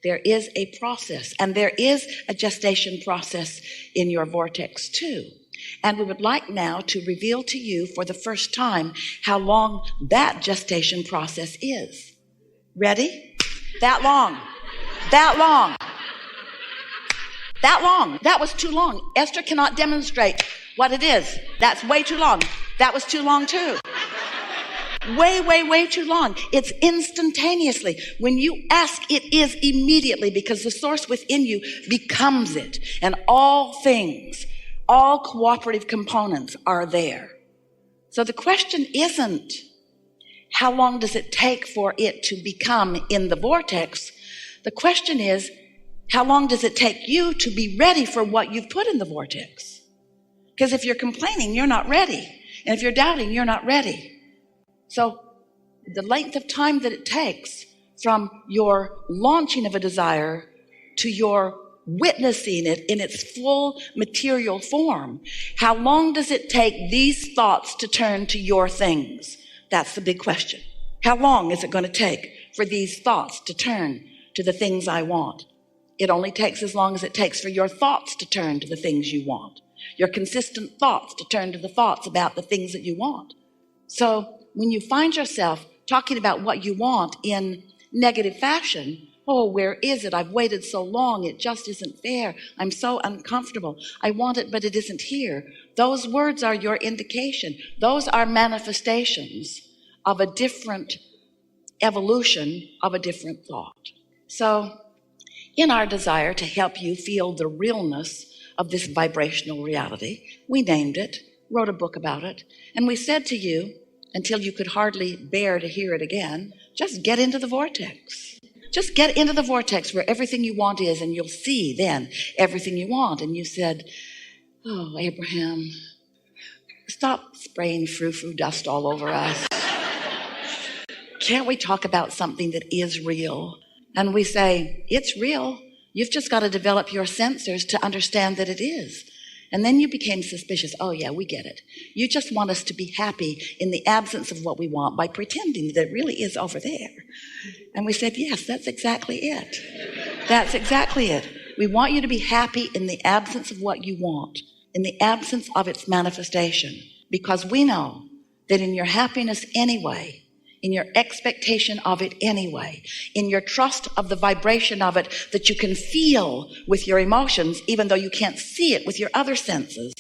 There is a process, and there is a gestation process in your vortex too. And we would like now to reveal to you for the first time how long that gestation process is. Ready? That long. That long. That long. That was too long. Esther cannot demonstrate what it is. That's way too long. That was too long too. Way, way, way too long. It's instantaneously. When you ask, it is immediately, because the source within you becomes it. And all things, all cooperative components are there. So the question isn't, how long does it take for it to become in the vortex? The question is, how long does it take you to be ready for what you've put in the vortex? Because if you're complaining, you're not ready. And if you're doubting, you're not ready. So the length of time that it takes from your launching of a desire to your witnessing it in its full material form, how long does it take these thoughts to turn to your things? That's the big question. How long is it going to take for these thoughts to turn to the things I want? It only takes as long as it takes for your thoughts to turn to the things you want. Your consistent thoughts to turn to the thoughts about the things that you want. So when you find yourself talking about what you want in negative fashion, oh, where is it? I've waited so long. It just isn't fair. I'm so uncomfortable. I want it, but it isn't here. Those words are your indication. Those are manifestations of a different evolution of a different thought. So in our desire to help you feel the realness of this vibrational reality, we named it, wrote a book about it, and we said to you, until you could hardly bear to hear it again, just get into the vortex. Just get into the vortex where everything you want is, and you'll see then everything you want. And you said, oh, Abraham, stop spraying frou-frou dust all over us. Can't we talk about something that is real? And we say, it's real. You've just got to develop your sensors to understand that it is. And then you became suspicious. Oh, yeah, we get it. You just want us to be happy in the absence of what we want by pretending that it really is over there. And we said, yes, that's exactly it. That's exactly it. We want you to be happy in the absence of what you want, in the absence of its manifestation, because we know that in your happiness anyway, in your expectation of it anyway, in your trust of the vibration of it that you can feel with your emotions, even though you can't see it with your other senses,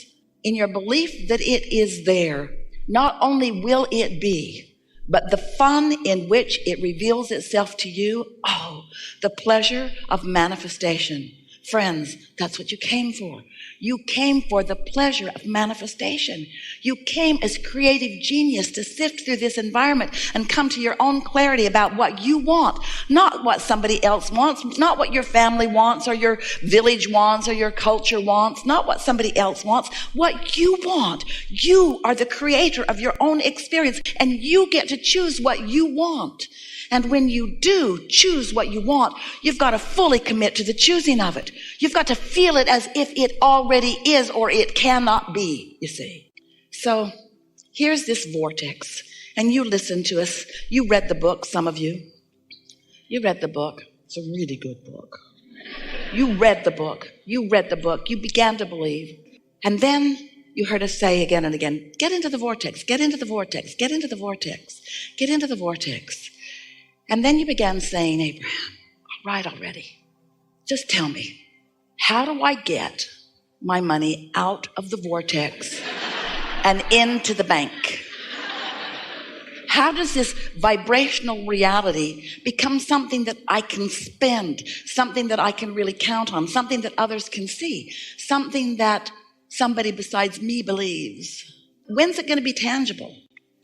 in your belief that it is there, not only will it be, but the fun in which it reveals itself to you, oh, the pleasure of manifestation. Friends, that's what you came for. You came for the pleasure of manifestation. You came as creative genius to sift through this environment and come to your own clarity about what you want, not what somebody else wants, not what your family wants or your village wants or your culture wants, not what somebody else wants, what you want. You are the creator of your own experience, and you get to choose what you want. And when you do choose what you want, you've got to fully commit to the choosing of it. You've got to feel it as if it already is, or it cannot be, you see. So here's this vortex, and you listen to us. You read the book, some of you. You read the book. It's a really good book. You read the book. You read the book. You began to believe. And then you heard us say again and again, get into the vortex, get into the vortex, get into the vortex, get into the vortex. And then you began saying, Abraham, all right already, just tell me, how do I get my money out of the vortex and into the bank? How does this vibrational reality become something that I can spend, something that I can really count on, something that others can see, something that somebody besides me believes? When's it going to be tangible?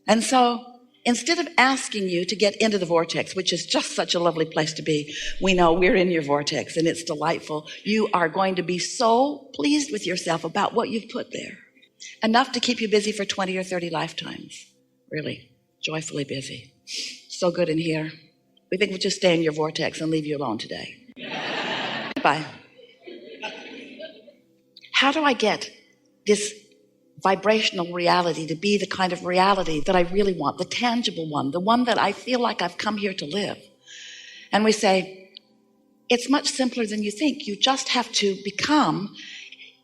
And so instead of asking you to get into the vortex, which is just such a lovely place to be, we know we're in your vortex and it's delightful. You are going to be so pleased with yourself about what you've put there. Enough to keep you busy for 20 or 30 lifetimes. Really, joyfully busy. So good in here. We think we'll just stay in your vortex and leave you alone today. Bye. How do I get this vibrational reality to be the kind of reality that I really want, the tangible one, the one that I feel like I've come here to live? And we say, It's much simpler than you think. You just have to become,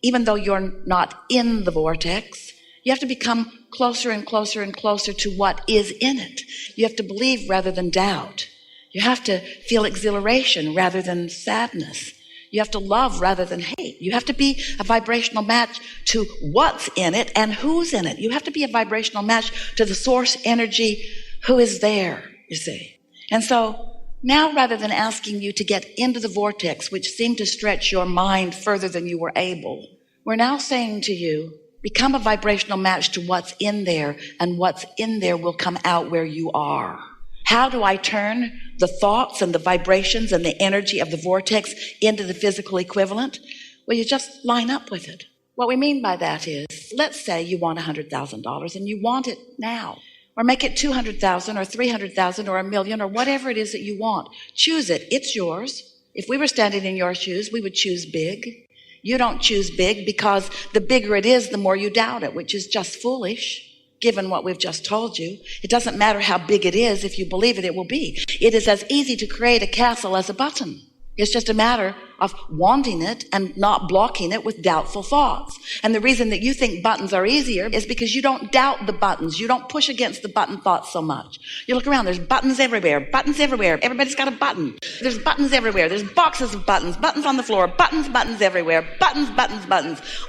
even though you're not in the vortex, you have to become closer and closer and closer to what is in it. You have to believe rather than doubt. You have to feel exhilaration rather than sadness. You have to love rather than hate. You have to be a vibrational match to what's in it and who's in it. You have to be a vibrational match to the source energy who is there, you see. And so now, rather than asking you to get into the vortex, which seemed to stretch your mind further than you were able, we're now saying to you, become a vibrational match to what's in there, and what's in there will come out where you are. How do I turn the thoughts and the vibrations and the energy of the vortex into the physical equivalent? Well, you just line up with it. What we mean by that is, let's say you want $100,000 and you want it now. Or make it 200,000 or 300,000 or $1 million or whatever it is that you want. Choose it. It's yours. If we were standing in your shoes, we would choose big. You don't choose big because the bigger it is, the more you doubt it, which is just foolish. Given what we've just told you, it doesn't matter how big it is. If you believe it, it will be. It is as easy to create a castle as a button. It's just a matter of wanting it and not blocking it with doubtful thoughts. And the reason that you think buttons are easier is because you don't doubt the buttons. You don't push against the button thoughts so much. You look around, there's buttons everywhere, buttons everywhere. Everybody's got a button. There's buttons everywhere. There's boxes of buttons, buttons on the floor, buttons everywhere, buttons.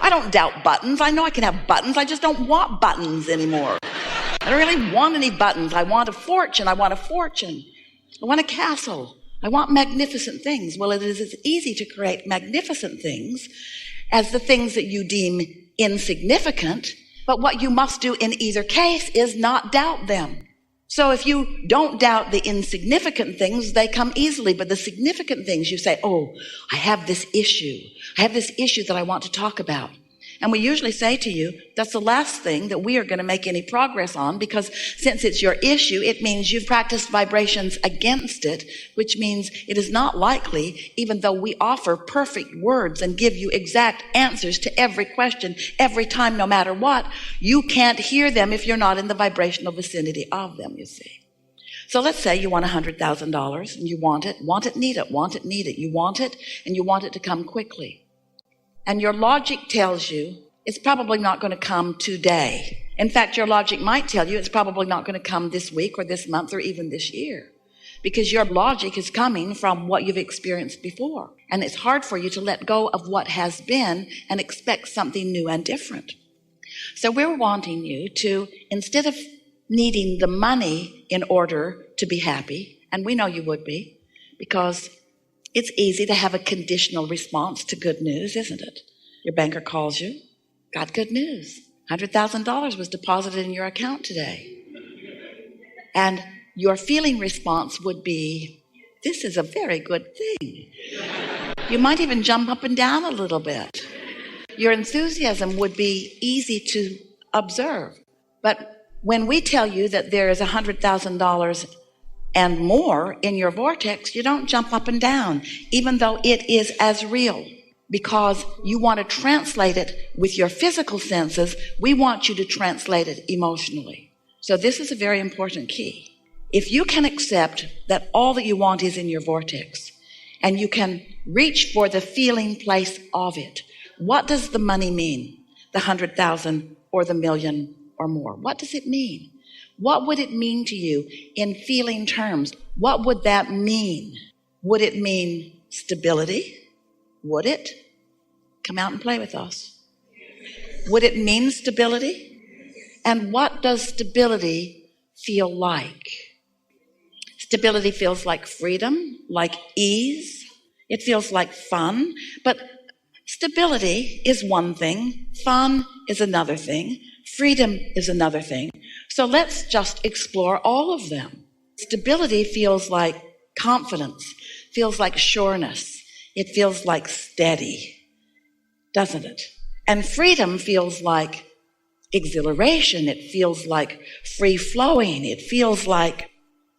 I don't doubt buttons. I know I can have buttons. I just don't want buttons anymore. I don't really want any buttons. I want a fortune. I want a castle. I want magnificent things. Well, it is as easy to create magnificent things as the things that you deem insignificant, but what you must do in either case is not doubt them. So if you don't doubt the insignificant things, they come easily, but the significant things, you say, oh, I have this issue that I want to talk about. And we usually say to you, that's the last thing that we are going to make any progress on, because since it's your issue, it means you've practiced vibrations against it, which means it is not likely, even though we offer perfect words and give you exact answers to every question, every time, no matter what, you can't hear them if you're not in the vibrational vicinity of them, you see. So let's say you want $100,000 and you want it, need it. You want it and you want it to come quickly. And your logic tells you it's probably not going to come today. In fact, your logic might tell you it's probably not going to come this week or this month or even this year, because your logic is coming from what you've experienced before. And it's hard for you to let go of what has been and expect something new and different. So we're wanting you to, instead of needing the money in order to be happy, and we know you would be, because it's easy to have a conditional response to good news, isn't it? Your banker calls you, got good news. $100,000 was deposited in your account today. And your feeling response would be, this is a very good thing. You might even jump up and down a little bit. Your enthusiasm would be easy to observe. But when we tell you that there is $100,000 and more in your vortex, you don't jump up and down, even though it is as real, because you want to translate it with your physical senses. We want you to translate it emotionally. So this is a very important key. If you can accept that all that you want is in your vortex, and you can reach for the feeling place of it, what does the money mean? The 100,000 or the million or more? What does it mean? What would it mean to you in feeling terms? What would that mean? Would it mean stability? Would it? Come out and play with us. Would it mean stability? And what does stability feel like? Stability feels like freedom, like ease. It feels like fun. But stability is one thing. Fun is another thing. Freedom is another thing. So let's just explore all of them. Stability feels like confidence, feels like sureness. It feels like steady, doesn't it? And freedom feels like exhilaration. It feels like free flowing. It feels like,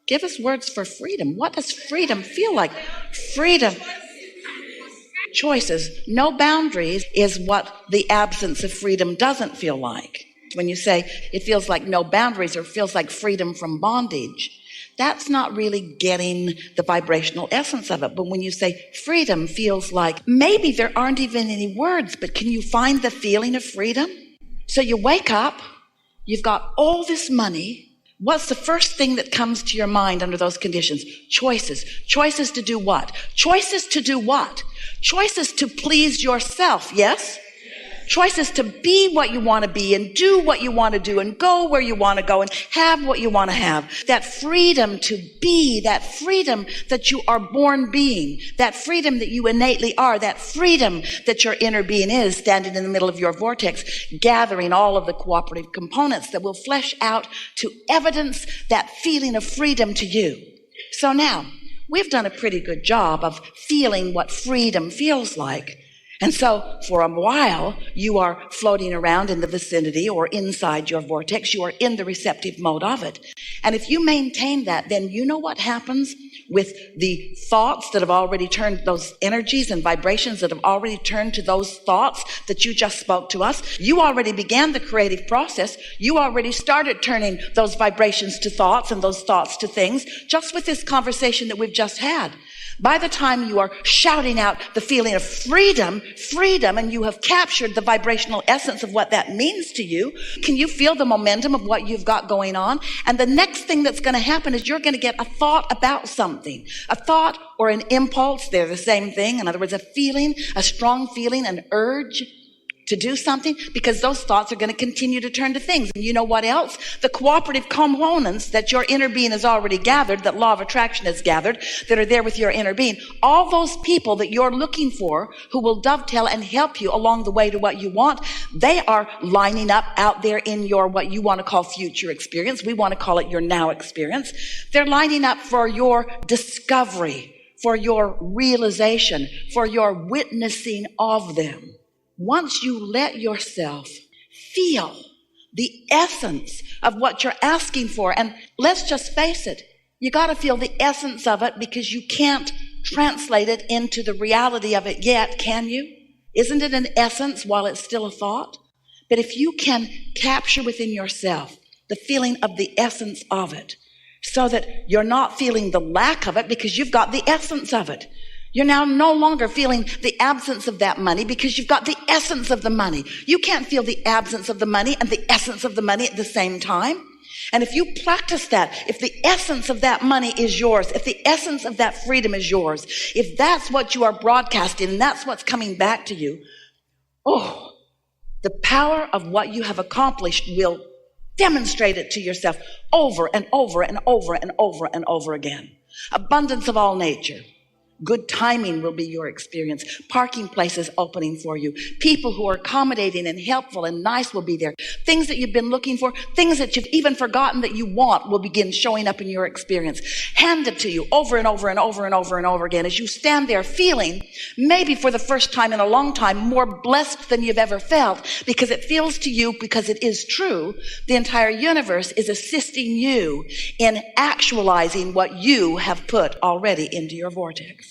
give us words for freedom. What does freedom feel like? Freedom. Choices. No boundaries is what the absence of freedom doesn't feel like. When you say it feels like no boundaries or feels like freedom from bondage, that's not really getting the vibrational essence of it. But when you say freedom feels like, maybe there aren't even any words, but can you find the feeling of freedom? So you wake up, you've got all this money. What's the first thing that comes to your mind under those conditions? Choices. Choices to do what? Choices to do what? Choices to please yourself, yes? Choices to be what you want to be and do what you want to do and go where you want to go and have what you want to have. That freedom to be, that freedom that you are born being, that freedom that you innately are, that freedom that your inner being is standing in the middle of your vortex, gathering all of the cooperative components that will flesh out to evidence that feeling of freedom to you. So now, we've done a pretty good job of feeling what freedom feels like. And so for a while, you are floating around in the vicinity or inside your vortex. You are in the receptive mode of it. And if you maintain that, then you know what happens with the thoughts that have already turned, those energies and vibrations that have already turned to those thoughts that you just spoke to us. You already began the creative process. You already started turning those vibrations to thoughts and those thoughts to things just with this conversation that we've just had. By the time you are shouting out the feeling of freedom, and you have captured the vibrational essence of what that means to you, can you feel the momentum of what you've got going on? And the next thing that's going to happen is you're going to get a thought about something. A thought or an impulse, they're the same thing. In other words, a feeling, a strong feeling, an urge to do something, because those thoughts are going to continue to turn to things. And you know what else? The cooperative components that your inner being has already gathered, that law of attraction has gathered, that are there with your inner being. All those people that you're looking for who will dovetail and help you along the way to what you want, they are lining up out there in your, what you want to call future experience. We want to call it your now experience. They're lining up for your discovery, for your realization, for your witnessing of them. Once you let yourself feel the essence of what you're asking for, and let's just face it, you got to feel the essence of it, because you can't translate it into the reality of it yet, can you? Isn't it an essence while it's still a thought? But if you can capture within yourself the feeling of the essence of it, so that you're not feeling the lack of it because you've got the essence of it. You're now no longer feeling the absence of that money because you've got the essence of the money. You can't feel the absence of the money and the essence of the money at the same time. And if you practice that, if the essence of that money is yours, if the essence of that freedom is yours, if that's what you are broadcasting and that's what's coming back to you, oh, the power of what you have accomplished will demonstrate it to yourself over and over and over and over and over again. Abundance of all nature. Good timing will be your experience. Parking places opening for you. People who are accommodating and helpful and nice will be there. Things that you've been looking for, things that you've even forgotten that you want will begin showing up in your experience. Handed to you over and over and over and over and over again as you stand there feeling, maybe for the first time in a long time, more blessed than you've ever felt, because it feels to you, because it is true, the entire universe is assisting you in actualizing what you have put already into your vortex.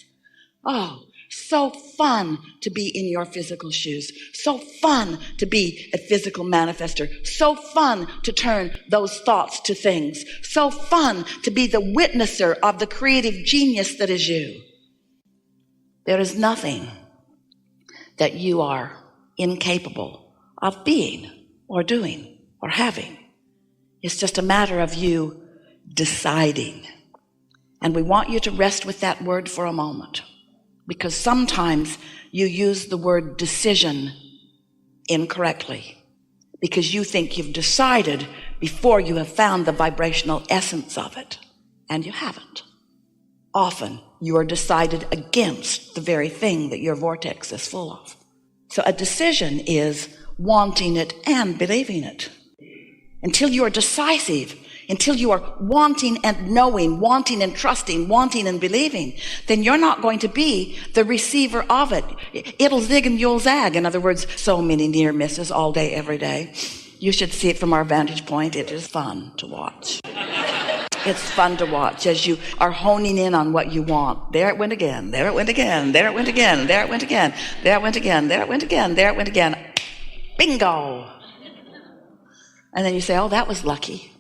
Oh, so fun to be in your physical shoes. So fun to be a physical manifester. So fun to turn those thoughts to things. So fun to be the witnesser of the creative genius that is you. There is nothing that you are incapable of being or doing or having. It's just a matter of you deciding. And we want you to rest with that word for a moment. Because sometimes you use the word decision incorrectly, because you think you've decided before you have found the vibrational essence of it, and you haven't. Often you are decided against the very thing that your vortex is full of. So a decision is wanting it and believing it. Until you are decisive, until you are wanting and knowing, wanting and trusting, wanting and believing, then you're not going to be the receiver of it. It'll zig and you'll zag. In other words, so many near misses all day, every day. You should see it from our vantage point. It is fun to watch. It's fun to watch as you are honing in on what you want. There it went again. There it went again. There it went again. There it went again. There it went again. There it went again. There it went again. Bingo. And then you say, oh, that was lucky.